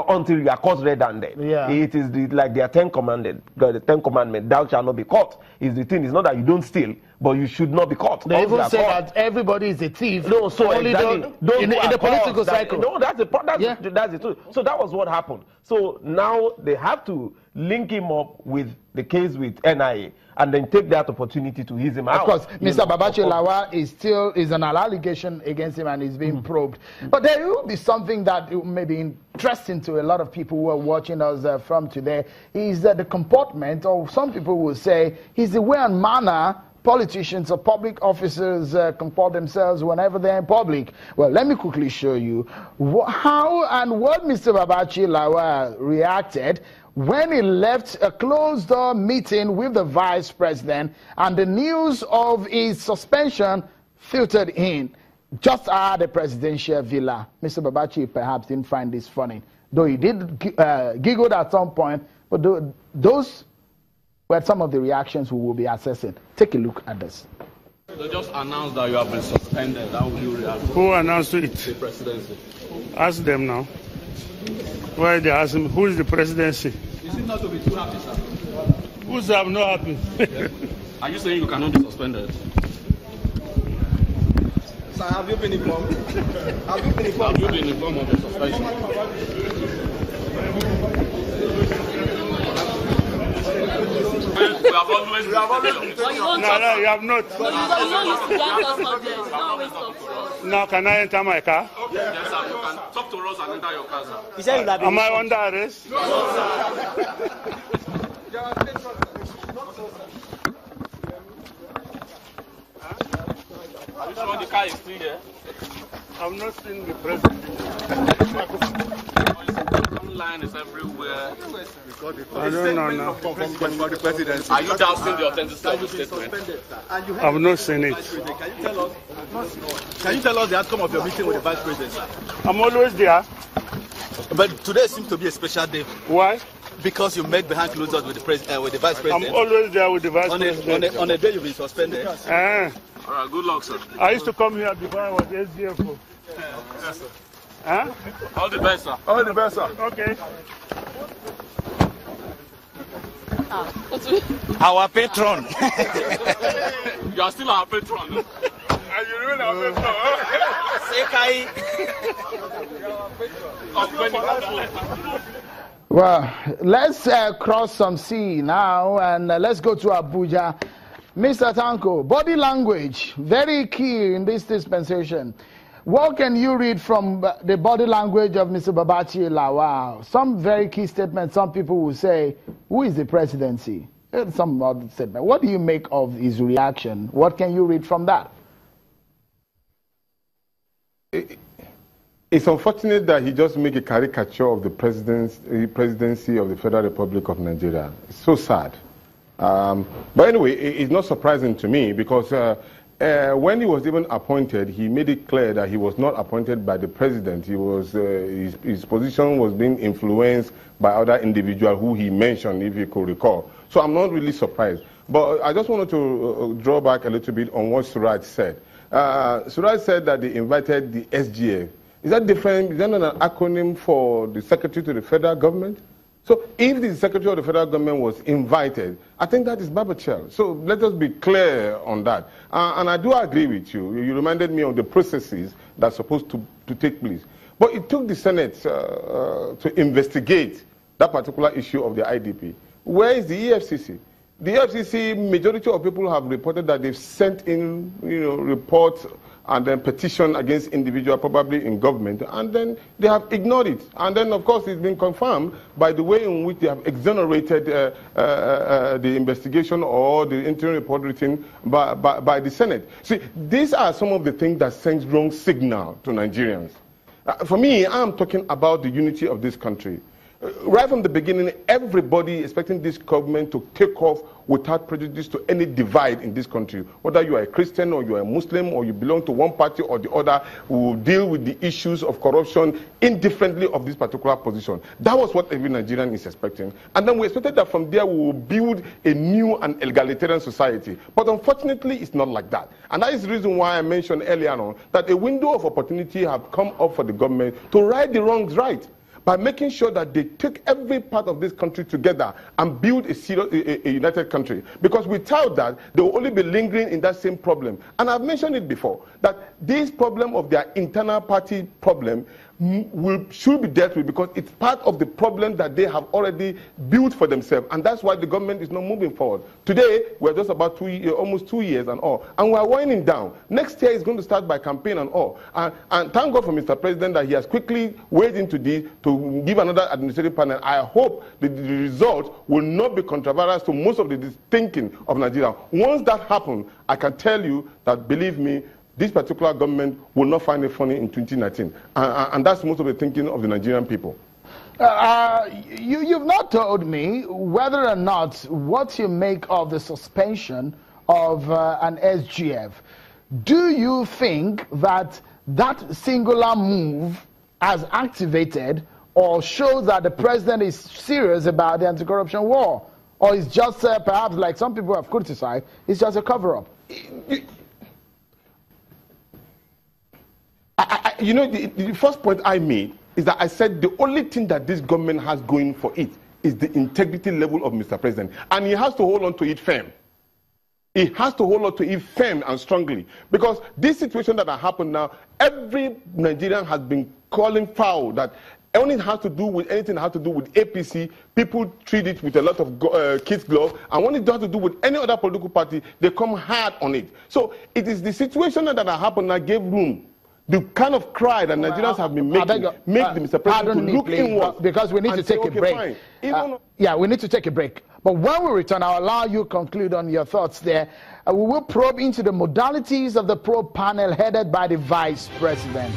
until you are caught red-handed. Yeah. It is like their 10 commandments. The 10 commandments, thou shalt not be caught. Is the thing. It's not that you don't steal, but you should not be caught. They even say that everybody is a thief. No, so only exactly. in the political cycle. No, that's the truth. So that was what happened. So now they have to link him up with the case with NIA and then take that opportunity to ease him out. Of course, Mr. Babachi Lawa is an allegation against him and is being probed. But there will be something that may be interesting to a lot of people who are watching us from today, is that the comportment, or some people will say, is the way and manner politicians or public officers comport themselves whenever they're in public. Well, let me quickly show you how and what Mr. Babachi Lawa reacted when he left a closed-door meeting with the vice president and the news of his suspension filtered in just at the presidential villa. Mr. Babachi perhaps didn't find this funny, though he did giggle at some point, but those were some of the reactions we will be assessing. Take a look at this. They just announced that you have been suspended. How will you react? Who announced it? The presidency. Ask them now. Why they ask him, who is the presidency? Is it not to be too happy, sir? Who's not happy? Are you saying you cannot be suspended? Sir, have you been informed? Have you been informed? Have you been informed of the suspension? We have always No, you have not. Now, can I enter my car? Yes, sir. You can talk to us and enter your car, sir. He said Am I under arrest? No, sir. Are you sure the car is still here? I've not seen the president. Online is everywhere. I don't know now. Are you doubting the authenticity of the statement? I've not seen it. Can you tell us the outcome of your meeting with the vice president, sir? I'm always there. But today seems to be a special day. Why? Because you met behind closed doors with the vice president. I'm always there with the vice president. On a day you've been suspended. All right, good luck, sir. I used to come here before I was SDFO. Yes, sir. Huh? All the best, sir. All the best, sir. Okay. Our patron. You are still our patron. And you know our patron. Well, let's cross some sea now and let's go to Abuja. Mr. Tanko, body language, very key in this dispensation. What can you read from the body language of Mr. Babachi Lawa? Some very key statements. Some people will say, who is the presidency? Some other statement. What do you make of his reaction? What can you read from that? It's unfortunate that he just made a caricature of the presidency of the Federal Republic of Nigeria. It's so sad. But anyway, it's not surprising to me because when he was even appointed, he made it clear that he was not appointed by the president. He was his position was being influenced by other individuals who he mentioned, if you could recall. So I'm not really surprised. But I just wanted to draw back a little bit on what Suraj said. Suraj said that they invited the SGF. Is that different? Is that not an acronym for the Secretary to the Federal Government? So if the Secretary of the Federal Government was invited, I think that is Babachel. So let us be clear on that. And I do agree with you. You reminded me of the processes that's supposed to take place. But it took the Senate to investigate that particular issue of the IDP. Where is the EFCC? The EFCC, majority of people have reported that they've sent in, reports and then petition against individual, probably in government, and then they have ignored it. And then, of course, it's been confirmed by the way in which they have exonerated the investigation or the interim report written by the Senate. See, these are some of the things that sends wrong signal to Nigerians. For me, I'm talking about the unity of this country. Right from the beginning, everybody expecting this government to take off without prejudice to any divide in this country. Whether you are a Christian or you are a Muslim or you belong to one party or the other, we will deal with the issues of corruption indifferently of this particular position. That was what every Nigerian is expecting. And then we expected that from there we will build a new and egalitarian society. But unfortunately, it's not like that. And that is the reason why I mentioned earlier on that a window of opportunity have come up for the government to right the wrongs right. by making sure that they take every part of this country together and build a serious, a united country. Because without that, they will only be lingering in that same problem. And I've mentioned it before, that this problem of their internal party problem should be dealt with, because it's part of the problem that they have already built for themselves, and that's why the government is not moving forward. Today, we're just about almost 2 years and all, and we're winding down. Next year is going to start by campaign and all, and thank God for Mr. President that he has quickly waded into this to give another administrative panel. I hope that the result will not be controversial to most of the thinking of Nigeria. Once that happens, I can tell you that, believe me, this particular government will not find it funny in 2019. And that's most of the thinking of the Nigerian people. You've not told me whether or not what you make of the suspension of an SGF. Do you think that that singular move has activated or shows that the president is serious about the anti-corruption war? Or is just perhaps, like some people have criticized, it's just a cover-up? You know, the first point I made is that I said the only thing that this government has going for it is the integrity level of Mr. President. And he has to hold on to it firm. He has to hold on to it firm and strongly. Because this situation that has happened now, every Nigerian has been calling foul that anything has to do with APC, people treat it with a lot of kids' gloves, and when it has to do with any other political party, they come hard on it. So it is the situation that has happened that gave room. The kind of cry that Nigerians have been making, make the Mr. President to look inward. Because we need to take a break. Yeah, we need to take a break. But when we return, I'll allow you to conclude on your thoughts there. We will probe into the modalities of the probe panel headed by the Vice President.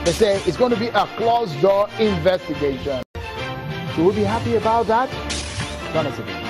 They say it's going to be a closed-door investigation. Will we be happy about that? Join us again.